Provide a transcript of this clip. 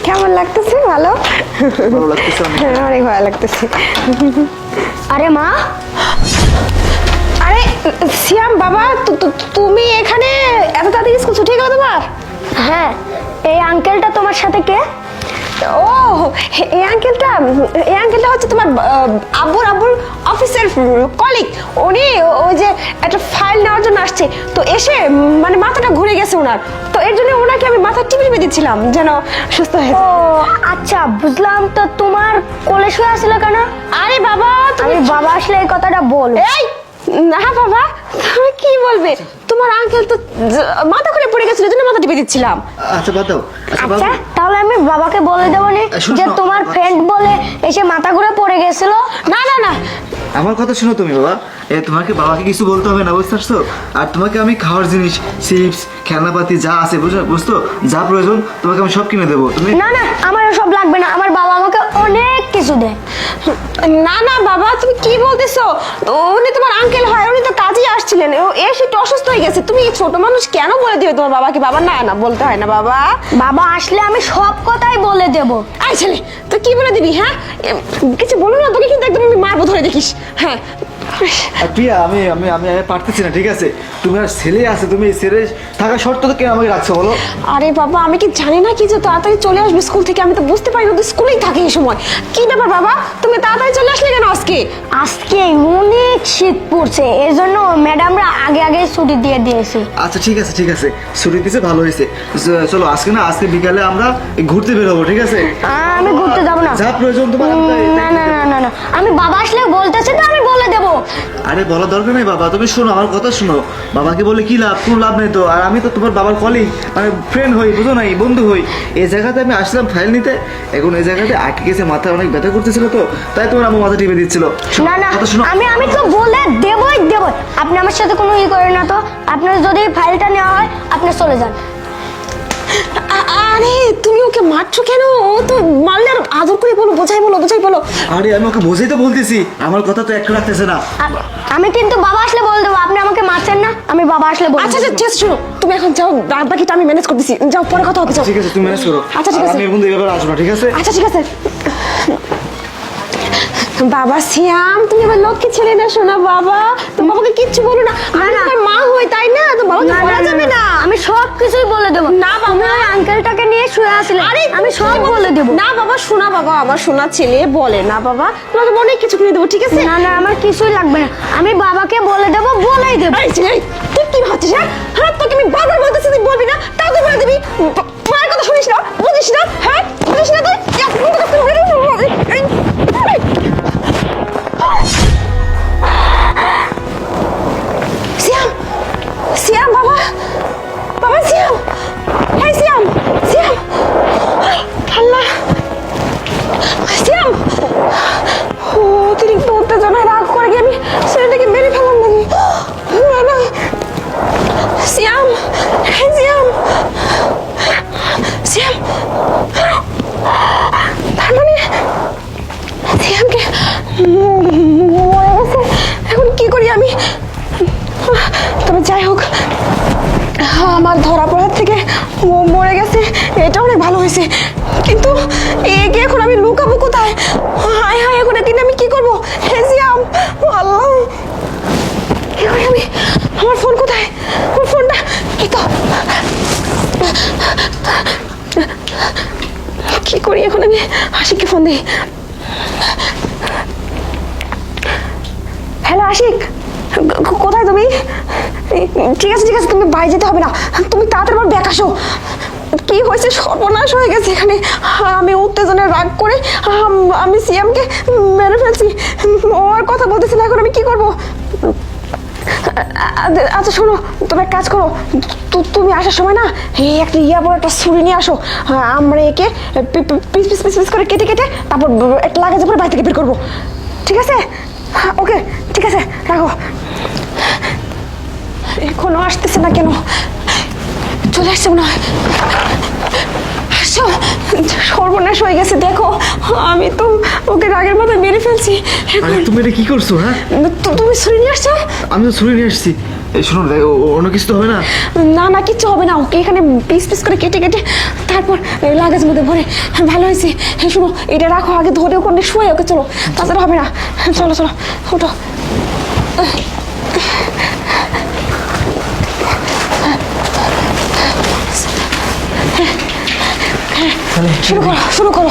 কেমন লাগতেছে? ভালো ভালো লাগতেছে অনেক। হ্যাঁ, অনেক ভালো লাগতেছে। আরে মা, আরে সিয়াম বাবা, তুমি এখানে এত তাড়াতাড়ি স্কুল ছুটি গেল তোমার? হ্যাঁ এই আঙ্কেলটা তোমার সাথে কে? ও এই আঙ্কেলটা হচ্ছে তোমার আব্বুর অফিসের কলিগ। উনি ওই যে একটা ফাইল নেওয়ার জন্য আসছে, তো এসে মানে মাথাটা ঘুরে গেছে ওনার, তো এর জন্য ওনাকে আমি মাথা টিপে দিচ্ছিলাম যেন সুস্থ হয়ে ও যায়। আচ্ছা বুঝলাম। তো তোমার কোলে শুয়ে আসলে কেন? আরে বাবা তুমি আমি বাবা আসলে এই কথাটা বল। এই না বাবা, তুমি কি বলবে? তোমার আঙ্কেল তো মাথা ঘুরে পড়ে গেছিল, এর জন্য মাথা টিপে দিচ্ছিলাম। আচ্ছা বাদ দাও। আচ্ছা বাবু, আচ্ছা তাহলে আমি বাবাকে বলে দেবো নি শোনো, যে শোনো, তোমার ফ্রেন্ড বলে এসে মাথা ঘুরে পড়ে গেছিল। না না না, আমার কথা শোনো তুমি বাবা। তোমাকে বাবাকে কিছু বলতে হবে না, বুঝতে পারছো? আর তোমাকে আমি খাওয়ার জিনিস, চিপস, খেলনাপাতি যা আছে বুঝতো, যা প্রয়োজন তোমাকে আমি সব কিনে দেবো। তুমি না না আমার সব লাগবে না, আমার বাবা আমাকে অনেক কিছু দেয়। না না বাবা, তুমি কি বলতেছো? উনি তোমার আঙ্কেল হয়, উনি তো কাজে আসছিলেন, ও এসে একটু অসুস্থ হয়ে গেছে। তুমি ছোট মানুষ কেন বলে দিবে তোমার বাবাকে? বাবা না না বলতে হয় না বাবা। বাবা আসলে আমি সব কথাই বলে দেব। আই ছেলে, তুই কি বলে দিবি? হ্যাঁ কিছু বলো না, তোকে কিন্তু একদম আমি মারবো, ধরে দেখিস। হ্যাঁ আর প্রিয়া, আমি আমি আমি আমি পারতেছি না, ঠিক আছে? তুমি আর ছেলে আছে, তুমি ছেলে থাকা শর্ত তো কেন আমাকে রাখছো বলো? আরে বাবা, আমি কি জানি না কি যে তাড়াতাড়ি চলে আসবে স্কুল থেকে? আমি তো বুঝতে পারি না, তুই স্কুলেই থাকে এই সময়। কি ব্যাপার বাবা, তুমি তাড়াতাড়ি চলে আসলে কেন আজকে? আজকে অনেক শীত পড়ছে, এর জন্য ম্যাডামরা আগে আগে ছুটি দিয়ে দিয়েছে। আচ্ছা ঠিক আছে ঠিক আছে, ছুটি দিছে ভালো হয়েছে। চলো আজকে বিকালে আমরা ঘুরতে বেরোবো, ঠিক আছে? আমি ঘুরতে যাবো না। যা প্রয়োজন তোমার না না না না না, আমি বাবা আসলে বলতেছে তো আমি বলে দেবো। আরে বলার দরকার নেই বাবা, তুমি শোনো আমার কথা শোনো। বাবাকে বলে কি লাভ? কোনো লাভ নেই তো। আর আমি তো তোমার বাবার কলিগ, মানে ফ্রেন্ড হই, বুঝো নাই, বন্ধু হই। এই জায়গাতে আমি আসলাম ফাইল নিতে, এখন এই জায়গাতে আটকে গেছে, মাথা অনেক ব্যথা করতেছিল, তো তাই তোমার আমার মাথা টিপে দিচ্ছিল। শোনো, না না কথা শোনো। আমি তো বলে দেবই দেবই। আপনি আমার সাথে কোনো ই করেন না তো। আপনার যদি ফাইলটা নেওয়া হয় আপনি চলে যান। আরে তুমি ওকে মারছো কেন? ও তো মারলে আর আদর করে বলো, বোঝাই বলো। আরে আমি ওকে বোঝাই তো বলতেছি, আমার কথা তো একটু রাখতেছে না। আমি কিন্তু বাবা আসলে বলে দেবো। আপনি আমাকে মারছেন না, আমি বাবা আসলে বলে আচ্ছা দেবো। আচ্ছা ঠিক আছে, শোনো, তুমি এখন যাও, বাদ বাকিটা আমি ম্যানেজ করতেছি। যাও, পরে কথা হবে, যাও। ঠিক আছে তুমি ম্যানেজ করো। আচ্ছা ঠিক আর আছে, আমি বন্ধু এভাবে আসবো না, ঠিক আছে? আচ্ছা ঠিক আছে। বাবা সিয়াম, তুমি আমার লক্ষ্মী ছেলে না, শোনা বাবা। তো বাবাকে কিচ্ছু বলো না, আমি তোমার মা হই, তাই না? তো বাবাকে বলা যাবে না। আমি সব কিছুই বলে দেবো। না বাবা, তুমি ওই আঙ্কেলটাকে নিয়ে শুয়ে আসলে আরে আমি সব বলে দেবো। না বাবা, শোনা বাবা, আমার শোনা ছেলে বলে না বাবা, তোমাকে অনেক কিছু কিনে দেবো, ঠিক আছে? না না আমার কিছুই লাগবে না, আমি বাবাকে বলে দেবো, বলেই দেবো। এই ছেলে, তুই কি ভাবছিস? হ্যাঁ তোকে আমি বারবার বলতেছি তুই বলবি না, তাও তুই বলে দিবি। মায়ের কথা শুনিস না, বুঝিস না? হ্যাঁ বুঝিস না তুই? সিয়াম, সিয়াম বাবা, বাবা সিয়াম, হ্যাঁ সিয়াম, সিয়াম, আল্লাহ, সিয়াম। ও অতিরিক্ত উত্তেজনায় রাগ করে গিয়ে আমি ছেলেটাকে মেরে ফেলাম নাকি? না না সিয়াম, হ্যাঁ সিয়াম, সিয়াম, তার মানে সিয়ামকে মরে গেছে। এখন কি করি আমি? তবে যাই হোক, আমার ধরা পড়ার থেকে ও মরে গেছে, এটা অনেক ভালো হয়েছে। কিন্তু একে এখন আমি লুকাবো কোথায়? হায় হায়, এখন এদিন আমি কি করবো? হে সিয়াম, আল্লাহ, কি করি আমি? আমার ফোন কোথায়? আমার ফোনটা এই তো। কি করি এখন আমি? আশিককে ফোন দিই। হ্যালো আশিক, কোথায় তুমি? ঠিক আছে তুমি বাইরে যেতে হবে না, তুমি তাড়াতাড়ি আমার ব্যাগ আসো। কি হয়েছে? সর্বনাশ হয়ে গেছে এখানে। আমি উত্তেজনায় রাগ করে আমি সিয়ামকে মেরে ফেলছি। ও আর কথা বলতেছে না, এখন আমি কি করবো? আচ্ছা শোনো, তুমি এক কাজ করো, তুমি আসার সময় না এই একটা বড় একটা ছুরি নিয়ে আসো। আমরা একে পিস পিস পিস পিস করে কেটে কেটে তারপর একটা লাগাজে পরে বাড়ি থেকে বের করবো, ঠিক আছে? ওকে ঠিক আছে, রাখো। এখনো আসতেছে না কেন? চলে আসছে মনে হয়। আসো, সর্বনাশ হয়ে গেছে। দেখো আমি তো ওকে রাগের মাথায় মেরে ফেলছি। আরে তুমি এটা কি করছো? হ্যাঁ তুমি ছুরি নিয়ে আসছো? আমি তো ছুরি নিয়ে এসেছি। এই শুনুন অন্য কিছু তো হবে না? না না, কিচ্ছু হবে না। ওকে এখানে পিস পিস করে কেটে কেটে তারপর লাগেজ মধ্যে ভরে ভালো হয়েছে। শুনো, এটা রাখো, আগে ধরে ওখানে শুয়ে ওকে, চলো, তাছাড়া হবে না। চলো চলো, ওঠো। শুরু করো, শুরু করো।